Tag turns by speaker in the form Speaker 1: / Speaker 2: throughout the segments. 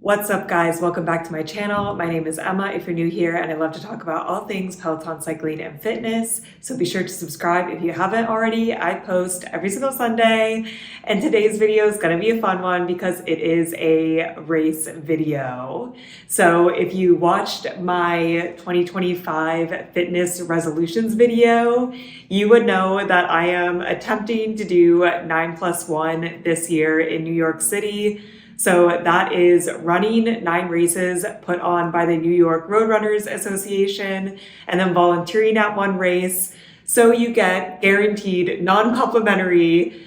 Speaker 1: What's up guys, welcome back to my channel. My name is Emma if you're new here, and I love to talk about all things Peloton cycling and fitness. So be sure to subscribe if you haven't already. I post every single Sunday, and today's video is gonna be a fun one because it is a race video. So if you watched my 2025 fitness resolutions video, you would know that I am attempting to do 9+1 this year in New York City. So that is running 9 races put on by the New York Roadrunners Association and then volunteering at 1 race. So you get guaranteed non-complimentary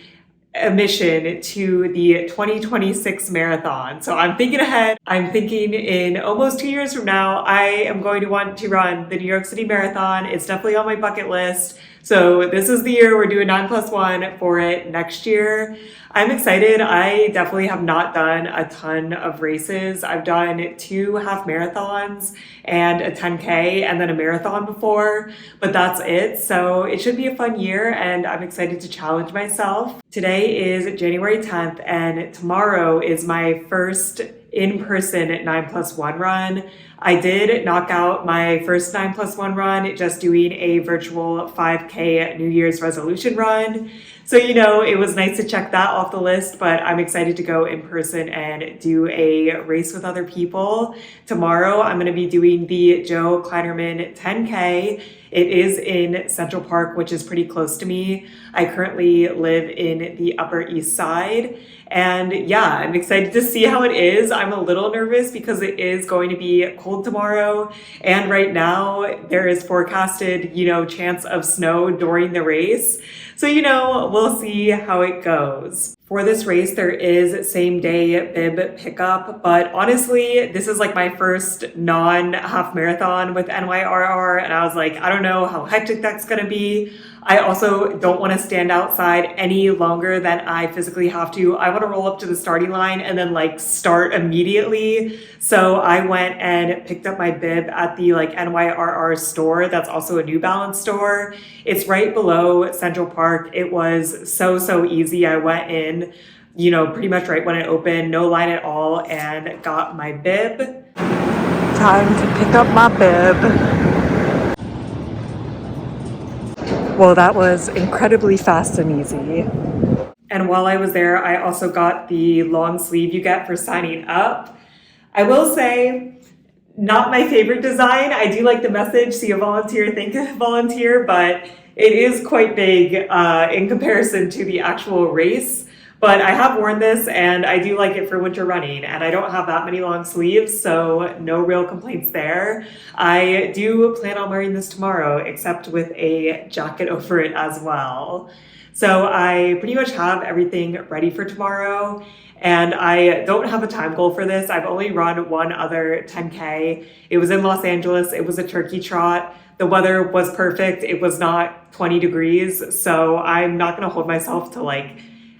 Speaker 1: admission to the 2026 marathon. So I'm thinking ahead. I'm thinking in almost 2 years from now, I am going to want to run the New York City Marathon. It's definitely on my bucket list. So this is the year we're doing 9+1 for it next year. I'm excited. I definitely have not done a ton of races. I've done 2 half marathons and a 10K and then a marathon before, but that's it. So it should be a fun year and I'm excited to challenge myself. Today is January 10th and tomorrow is my first in-person 9+1 run. I did knock out my first 9+1 run just doing a virtual 5K New Year's resolution run. So, you know, it was nice to check that off the list, but I'm excited to go in person and do a race with other people. Tomorrow, I'm going to be doing the Joe Kleinerman 10K. It is in Central Park, which is pretty close to me. I currently live in the Upper East Side. And yeah, I'm excited to see how it is. I'm a little nervous because it is going to be cold tomorrow. And right now there is forecasted, chance of snow during the race. So, we'll see how it goes. For this race, there is same day bib pickup, but honestly, this is like my first non-half marathon with Nyrr, and I was like, I don't know how hectic that's gonna be. I also don't want to stand outside any longer than I physically have to. I want to roll up to the starting line and then start immediately. So I went and picked up my bib at the Nyrr store. That's also a New Balance store. It's right below Central Park. It was so easy. I went in, pretty much right when it opened, no line at all, and got my bib. Time to pick up my bib. Well, that was incredibly fast and easy. And while I was there, I also got the long sleeve you get for signing up. I will say, not my favorite design. I do like the message, see a volunteer, think a volunteer, but it is quite big in comparison to the actual race. But I have worn this and I do like it for winter running, and I don't have that many long sleeves, so no real complaints there. I do plan on wearing this tomorrow, except with a jacket over it as well. So I pretty much have everything ready for tomorrow, and I don't have a time goal for this. I've only run one other 10K. It was in Los Angeles. It was a turkey trot. The weather was perfect. It was not 20 degrees, so I'm not gonna hold myself to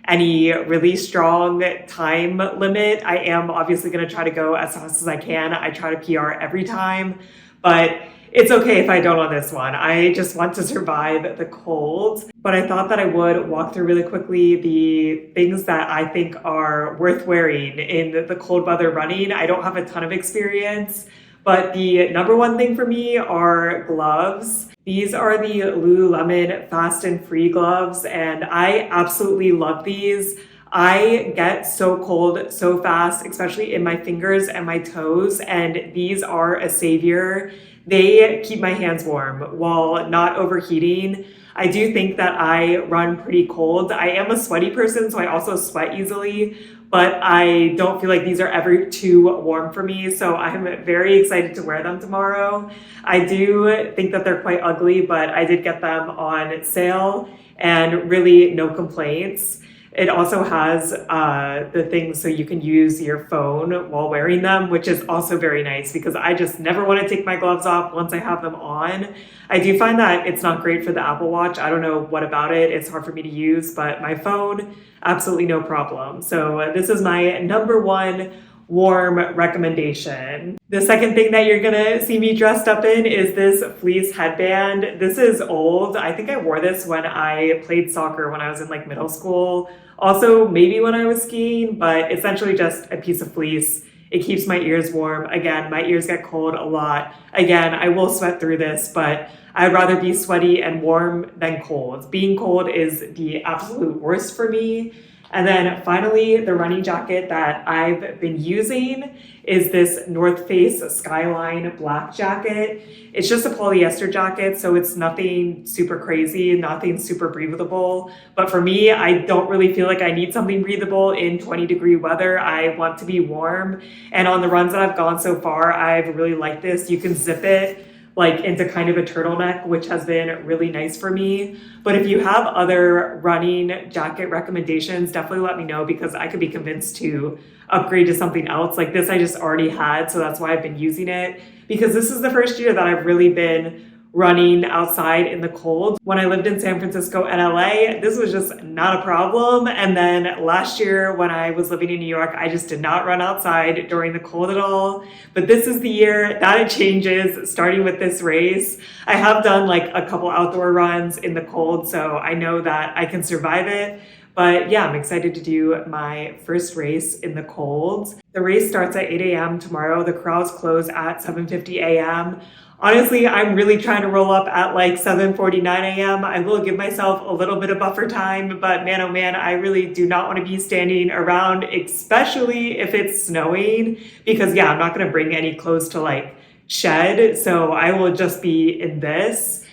Speaker 1: any really strong time limit. I am obviously going to try to go as fast as I can. I try to PR every time, but it's okay if I don't on this one. I just want to survive the cold. But I thought that I would walk through really quickly the things that I think are worth wearing in the cold weather running. I don't have a ton of experience, but the number one thing for me are gloves. These are the Lululemon Fast and Free gloves, and I absolutely love these. I get so cold so fast, especially in my fingers and my toes, and these are a savior. They keep my hands warm while not overheating. I do think that I run pretty cold. I am a sweaty person, so I also sweat easily, but I don't feel like these are ever too warm for me, so I'm very excited to wear them tomorrow. I do think that they're quite ugly, but I did get them on sale and really no complaints. It also has the things so you can use your phone while wearing them, which is also very nice because I just never want to take my gloves off once I have them on. I do find that it's not great for the Apple Watch. I don't know what about it. It's hard for me to use, but my phone, absolutely no problem. So this is my number one warm recommendation. The second thing that you're gonna see me dressed up in is this fleece headband. This is old. I think I wore this when I played soccer when I was in middle school. Also, maybe when I was skiing, but essentially just a piece of fleece It keeps my ears warm. Again, my ears get cold a lot. Again, I will sweat through this, but I'd rather be sweaty and warm than cold. Being cold is the absolute worst for me. And then finally, the running jacket that I've been using is this North Face Skyline black jacket. It's just a polyester jacket, so it's nothing super crazy, nothing super breathable. But for me, I don't really feel like I need something breathable in 20-degree weather. I want to be warm. And on the runs that I've gone so far, I've really liked this. You can zip it like into kind of a turtleneck, which has been really nice for me. But if you have other running jacket recommendations, definitely let me know, because I could be convinced to upgrade to something else. Like this I just already had, so that's why I've been using it, because this is the first year that I've really been running outside in the cold. When I lived in San Francisco and LA, this was just not a problem. And then last year when I was living in New York, I just did not run outside during the cold at all. But this is the year that it changes, starting with this race. I have done like a couple outdoor runs in the cold, so I know that I can survive it. But yeah, I'm excited to do my first race in the cold. The race starts at 8 a.m. tomorrow. The corrals close at 7:50 a.m. Honestly, I'm really trying to roll up at like 7:49 a.m. I will give myself a little bit of buffer time, but man, oh man, I really do not want to be standing around, especially if it's snowing, because yeah, I'm not going to bring any clothes to like shed, so I will just be in this.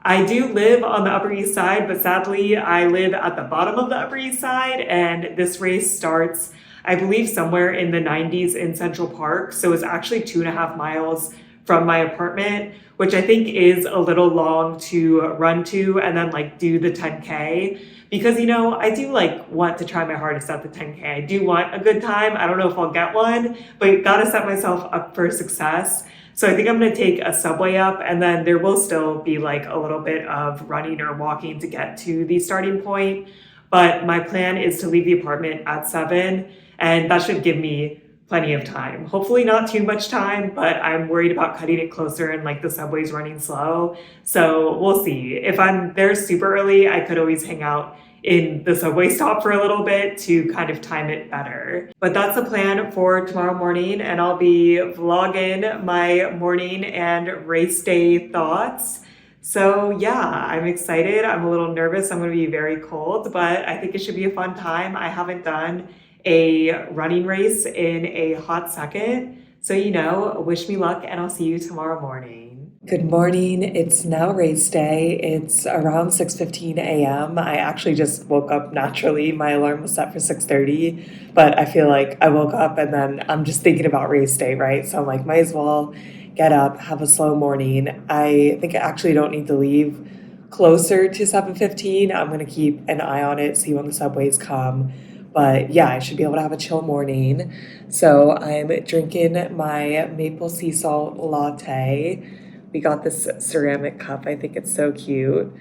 Speaker 1: I do live on the Upper East Side, but sadly, I live at the bottom of the Upper East Side, and this race starts, I believe, somewhere in the 90s in Central Park, so it's actually 2.5 miles from my apartment, which I think is a little long to run to and then like do the 10K, because, you know, I do like want to try my hardest at the 10K. I do want a good time. I don't know if I'll get one, but gotta set myself up for success. So I think I'm gonna take a subway up, and then there will still be like a little bit of running or walking to get to the starting point. But my plan is to leave the apartment at 7, and that should give me plenty of time. Hopefully not too much time, but I'm worried about cutting it closer and like the subway's running slow. So we'll see. If I'm there super early, I could always hang out in the subway stop for a little bit to kind of time it better. But that's the plan for tomorrow morning, and I'll be vlogging my morning and race day thoughts. So yeah, I'm excited. I'm a little nervous. I'm going to be very cold, but I think it should be a fun time. I haven't done a running race in a hot second. So, you know, wish me luck, and I'll see you tomorrow morning. Good morning. It's now race day. It's around 6:15 a.m. I actually just woke up naturally. My alarm was set for 6:30, but I feel like I woke up and then I'm just thinking about race day, right? So I'm like, might as well get up, have a slow morning. I think I actually don't need to leave closer to 7:15. I'm going to keep an eye on it, see when the subways come. But yeah, I should be able to have a chill morning. So I'm drinking my maple sea salt latte. We got this ceramic cup. I think it's so cute.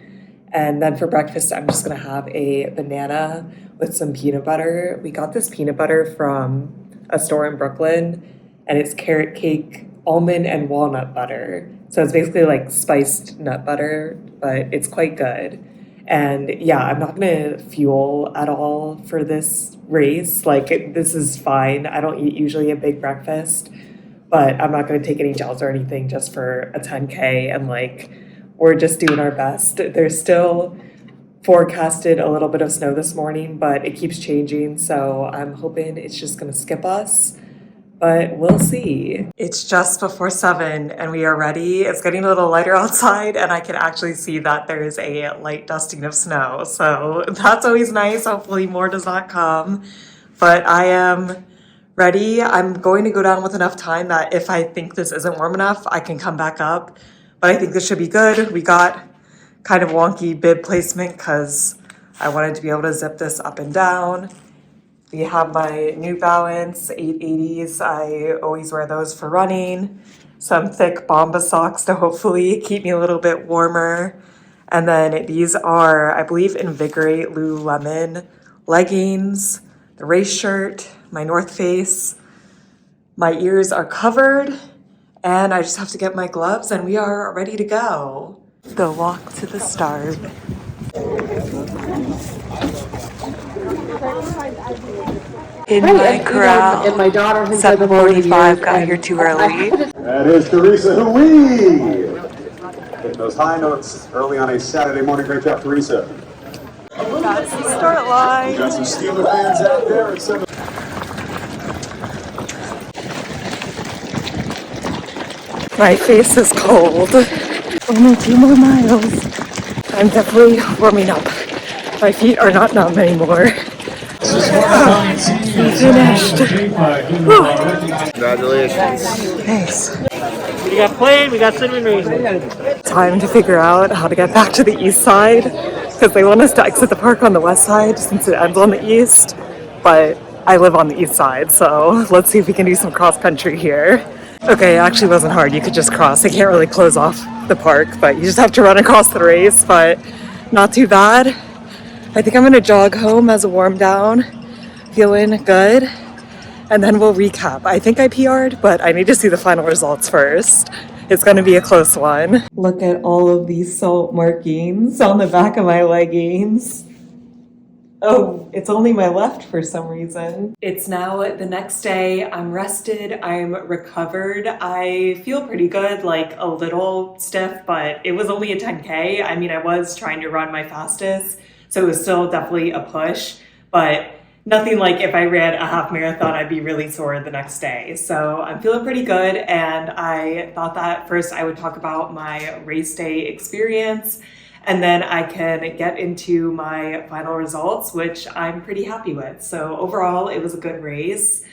Speaker 1: And then for breakfast, I'm just gonna have a banana with some peanut butter. We got this peanut butter from a store in Brooklyn, and it's carrot cake, almond and walnut butter. So it's basically like spiced nut butter, but it's quite good. And yeah, I'm not gonna fuel at all for this race. Like, this is fine. I don't eat usually a big breakfast, but I'm not gonna take any gels or anything just for a 10K. And like, we're just doing our best. There's still forecasted a little bit of snow this morning, but it keeps changing. So I'm hoping it's just gonna skip us, but we'll see. It's just before 7 and we are ready. It's getting a little lighter outside, and I can actually see that there is a light dusting of snow. So that's always nice. Hopefully more does not come, but I am ready. I'm going to go down with enough time that if I think this isn't warm enough, I can come back up, but I think this should be good. We got kind of wonky bib placement because I wanted to be able to zip this up and down. We have my New Balance 880s. I always wear those for running. Some thick Bomba socks to hopefully keep me a little bit warmer. And then these are, I believe, Invigorate Lululemon leggings, the race shirt, my North Face. My ears are covered, and I just have to get my gloves, and we are ready to go. The walk to the start. in my corral.
Speaker 2: And my daughter has
Speaker 1: 7:45, got here too early.
Speaker 3: That is Teresa Hui. Hitting those high notes early on a Saturday morning. Great job, Teresa.
Speaker 1: That's the start line.
Speaker 3: Got some Steeler fans out there at 7.
Speaker 1: My face is cold. Only 2 more miles. I'm definitely warming up. My feet are not numb anymore. We finished.
Speaker 4: Congratulations.
Speaker 1: Thanks.
Speaker 5: We got plain, we got cinnamon raisin.
Speaker 1: Time to figure out how to get back to the east side because they want us to exit the park on the west side since it ends on the east. But I live on the east side, so let's see if we can do some cross country here. Okay, it actually wasn't hard. You could just cross. They can't really close off the park, but you just have to run across the race, but not too bad. I think I'm gonna jog home as a warm down, feeling good, and then we'll recap. I think I PR'd, but I need to see the final results first. It's gonna be a close one. Look at all of these salt markings on the back of my leggings. Oh, it's only my left for some reason. It's now the next day. I'm rested, I'm recovered. I feel pretty good, like a little stiff, but it was only a 10K. I mean, I was trying to run my fastest, so it was still definitely a push, but nothing like if I ran a half marathon, I'd be really sore the next day. So I'm feeling pretty good, and I thought that first I would talk about my race day experience, and then I can get into my final results, which I'm pretty happy with. So overall, it was a good race.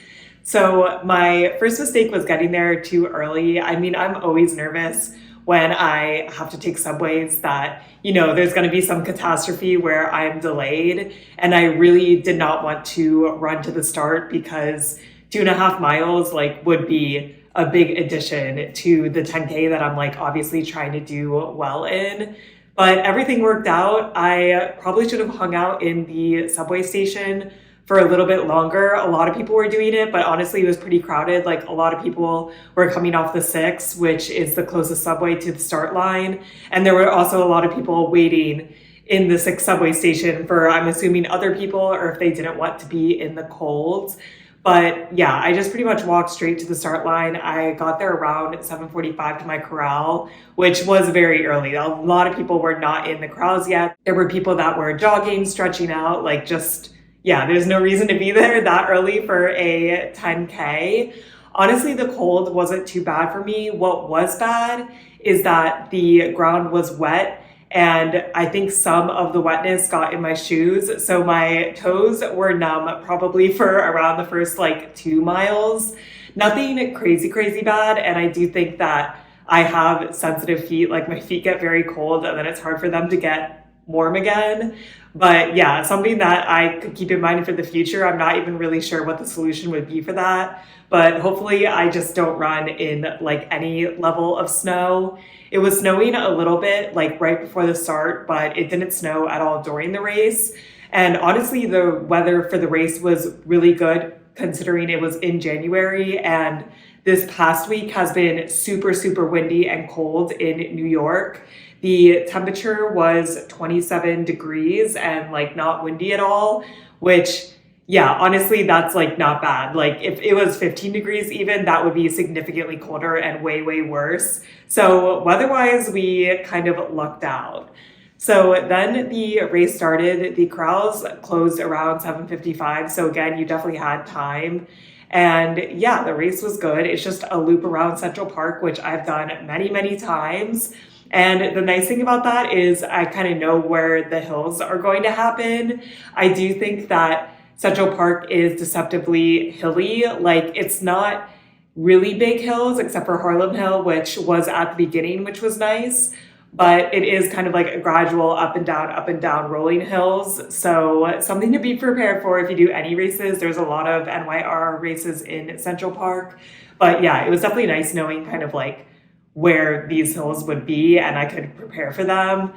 Speaker 1: So my first mistake was getting there too early. I mean, I'm always nervous when I have to take subways that, you know, there's going to be some catastrophe where I'm delayed. And I really did not want to run to the start because 2.5 miles like would be a big addition to the 10K that I'm like obviously trying to do well in. But everything worked out. I probably should have hung out in the subway station for a little bit longer. A lot of people were doing it, but honestly, it was pretty crowded. Like a lot of people were coming off the 6, which is the closest subway to the start line. And there were also a lot of people waiting in the 6 subway station for, I'm assuming, other people, or if they didn't want to be in the cold. But yeah, I just pretty much walked straight to the start line. I got there around 7:45 to my corral, which was very early. A lot of people were not in the corrals yet. There were people that were jogging, stretching out, like just, yeah, there's no reason to be there that early for a 10K. Honestly, the cold wasn't too bad for me. What was bad is that the ground was wet, and I think some of the wetness got in my shoes. So my toes were numb probably for around the first like 2 miles. Nothing crazy bad. And I do think that I have sensitive feet. Like my feet get very cold and then it's hard for them to get warm again. But yeah, something that I could keep in mind for the future. I'm not even really sure what the solution would be for that. But hopefully I just don't run in like any level of snow. It was snowing a little bit like right before the start, but it didn't snow at all during the race. And honestly, the weather for the race was really good considering it was in January. And this past week has been super windy and cold in New York. The temperature was 27 degrees and like not windy at all, which yeah, honestly, that's like not bad. Like if it was 15 degrees even, that would be significantly colder and way worse. So weather-wise, we kind of lucked out. So then the race started. The corrals closed around 7:55. So again, you definitely had time. And yeah, the race was good. It's just a loop around Central Park, which I've done many times. And the nice thing about that is I kind of know where the hills are going to happen. I do think that Central Park is deceptively hilly. Like it's not really big hills except for Harlem Hill, which was at the beginning, which was nice. But it is kind of like a gradual up and down rolling hills. So something to be prepared for if you do any races. There's a lot of NYR races in Central Park. But yeah, it was definitely nice knowing kind of like where these hills would be and I could prepare for them.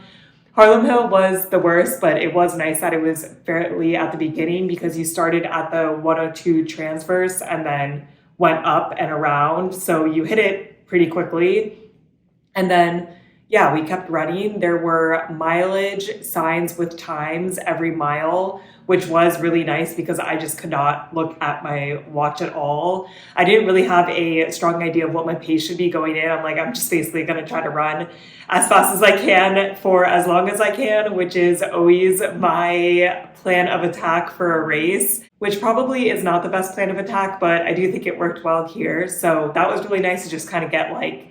Speaker 1: Harlem Hill was the worst, but it was nice that it was fairly at the beginning because you started at the 102 transverse and then went up and around. So you hit it pretty quickly. And then Yeah, we kept running. There were mileage signs with times every mile, which was really nice because I just could not look at my watch at all. I didn't really have a strong idea of what my pace should be going in. I'm like, I'm just basically going to try to run as fast as I can for as long as I can, which is always my plan of attack for a race, which probably is not the best plan of attack, but I do think it worked well here. So that was really nice to just kind of get like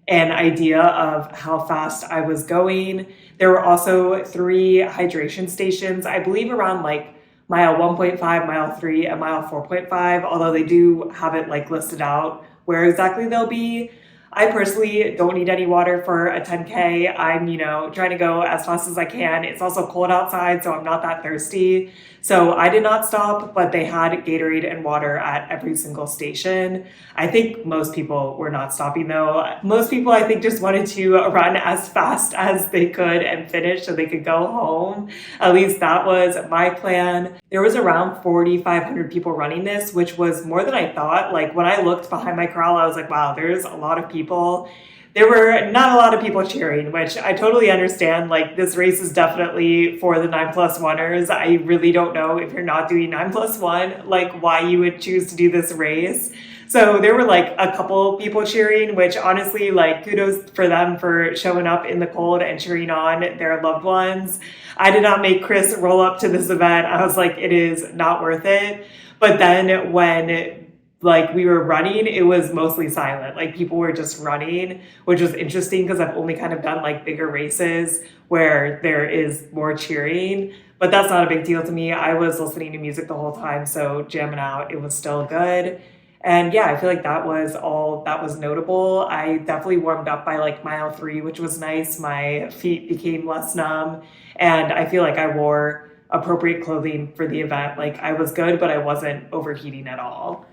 Speaker 1: an idea of how fast I was going. There were also 3 hydration stations, I believe around like mile 1.5, mile 3, and mile 4.5, although they do have it like listed out where exactly they'll be. I personally don't need any water for a 10K. I'm, trying to go as fast as I can. It's also cold outside, so I'm not that thirsty. So I did not stop, but they had Gatorade and water at every single station. I think most people were not stopping though. Most people, I think, just wanted to run as fast as they could and finish so they could go home. At least that was my plan. There was around 4,500 people running this, which was more than I thought. Like when I looked behind my corral, I was like, wow, there's a lot of people. There were not a lot of people cheering, which I totally understand. Like this race is definitely for the 9+1ers. I really don't know if you're not doing 9+1, like why you would choose to do this race. So there were like a couple people cheering, which honestly, like kudos for them for showing up in the cold and cheering on their loved ones. I did not make Chris roll up to this event. I was like, it is not worth it. But then when like we were running, it was mostly silent. Like people were just running, which was interesting because I've only kind of done like bigger races where there is more cheering, but that's not a big deal to me. I was listening to music the whole time, so jamming out, it was still good. And yeah, I feel like that was all that was notable. I definitely warmed up by like mile 3, which was nice. My feet became less numb, and I feel like I wore appropriate clothing for the event. Like I was good, but I wasn't overheating at all.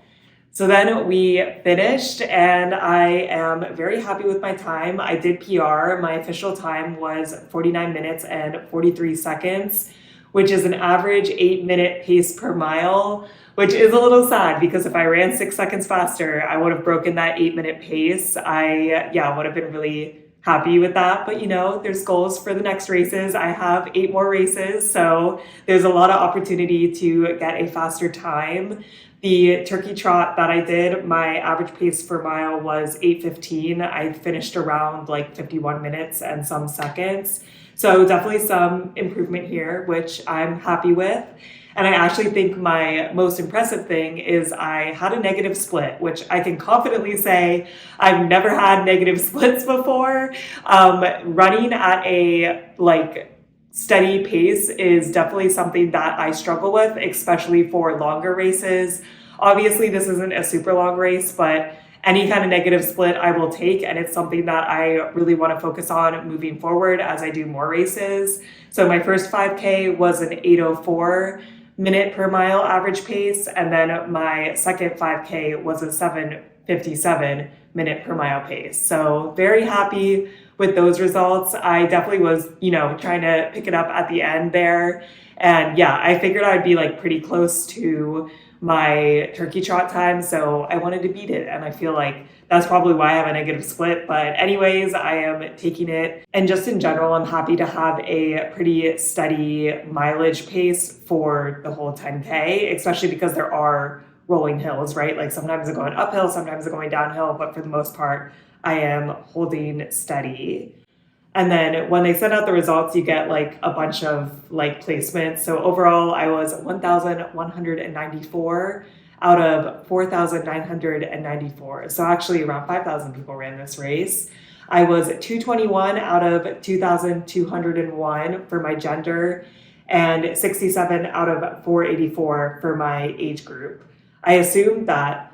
Speaker 1: So then we finished and I am very happy with my time. I did PR. My official time was 49 minutes and 43 seconds, which is an average 8-minute pace per mile, which is a little sad because if I ran 6 seconds faster, I would have broken that 8-minute pace. I would have been really happy with that. But there's goals for the next races. I have 8 more races, so there's a lot of opportunity to get a faster time. The turkey trot that I did, my average pace per mile was 8:15. I finished around like 51 minutes and some seconds. So definitely some improvement here, which I'm happy with. And I actually think my most impressive thing is I had a negative split, which I can confidently say I've never had negative splits before. Running at a steady pace is definitely something that I struggle with, especially for longer races. Obviously, this isn't a super long race, but any kind of negative split I will take, and it's something that I really want to focus on moving forward as I do more races. So my first 5K was an 8:04 minute per mile average pace, and then my second 5K was a 7:57 minute per mile pace. So very happy with those results. I definitely was, trying to pick it up at the end there. And yeah, I figured I'd be like pretty close to my turkey trot time. So I wanted to beat it. And I feel like that's probably why I have a negative split. But anyways, I am taking it. And just in general, I'm happy to have a pretty steady mileage pace for the whole 10K, especially because there are rolling hills, right? Like sometimes they're going uphill, sometimes they're going downhill, but for the most part, I am holding steady. And then when they send out the results, you get like a bunch of like placements. So overall, I was 1,194 out of 4,994. So actually around 5,000 people ran this race. I was 221 out of 2,201 for my gender and 67 out of 484 for my age group. I assume that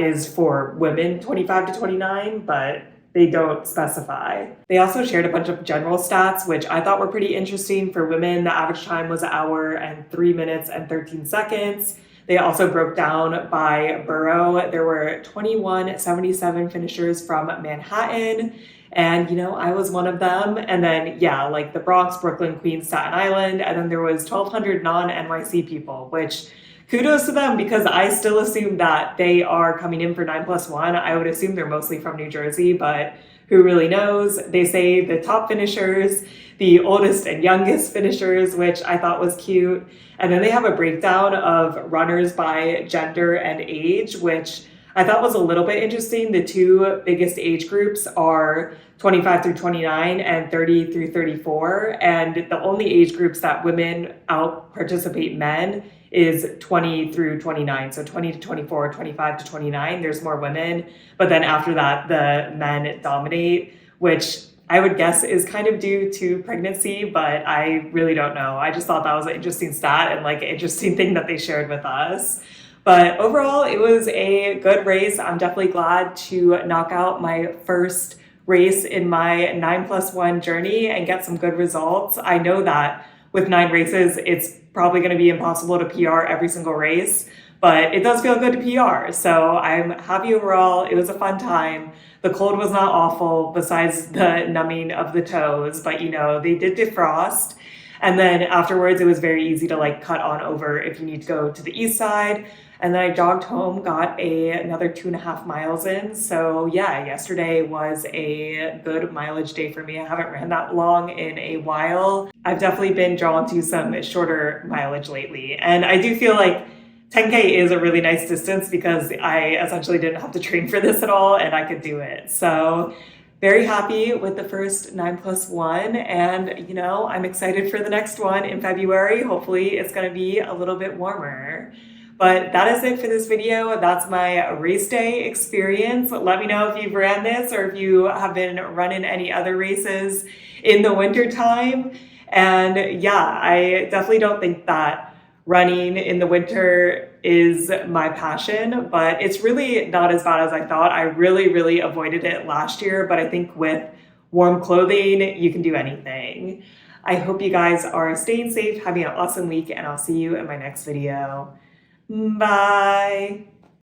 Speaker 1: is for women 25 to 29, but they don't specify. They also shared a bunch of general stats, which I thought were pretty interesting. For women, the average time was 1 hour and 3 minutes and 13 seconds. They also broke down by borough. There were 2177 finishers from Manhattan, and I was one of them. And then like the Bronx, Brooklyn, Queens, Staten Island, and then there was 1,200 non-NYC people, which kudos to them, because I still assume that they are coming in for 9+1. I would assume they're mostly from New Jersey, but who really knows? They say the top finishers, the oldest and youngest finishers, which I thought was cute. And then they have a breakdown of runners by gender and age, which I thought was a little bit interesting. The two biggest age groups are 25 through 29 and 30 through 34. And the only age groups that women out participate men is 20 through 29. So 20 to 24, 25 to 29, there's more women. But then after that, the men dominate, which I would guess is kind of due to pregnancy, but I really don't know. I just thought that was an interesting stat and like an interesting thing that they shared with us. But overall, it was a good race. I'm definitely glad to knock out my first race in my 9+1 journey and get some good results. I know that with 9 races, it's probably going to be impossible to PR every single race, but it does feel good to PR. So I'm happy overall. It was a fun time. The cold was not awful besides the numbing of the toes, but you know, they did defrost. And then afterwards, it was very easy to like cut on over if you need to go to the east side. And then I jogged home, got another 2.5 miles in. So yeah, yesterday was a good mileage day for me. I haven't ran that long in a while. I've definitely been drawn to some shorter mileage lately. And I do feel like 10K is a really nice distance because I essentially didn't have to train for this at all and I could do it. So very happy with the first 9+1, and you know, I'm excited for the next one in February. Hopefully it's going to be a little bit warmer. But that is it for this video. That's my race day experience. Let me know if you've ran this or if you have been running any other races in the winter time. And yeah, I definitely don't think that running in the winter is my passion, but it's really not as bad as I thought. I really avoided it last year, but I think with warm clothing, you can do anything. I hope you guys are staying safe, having an awesome week, and I'll see you in my next video. Bye.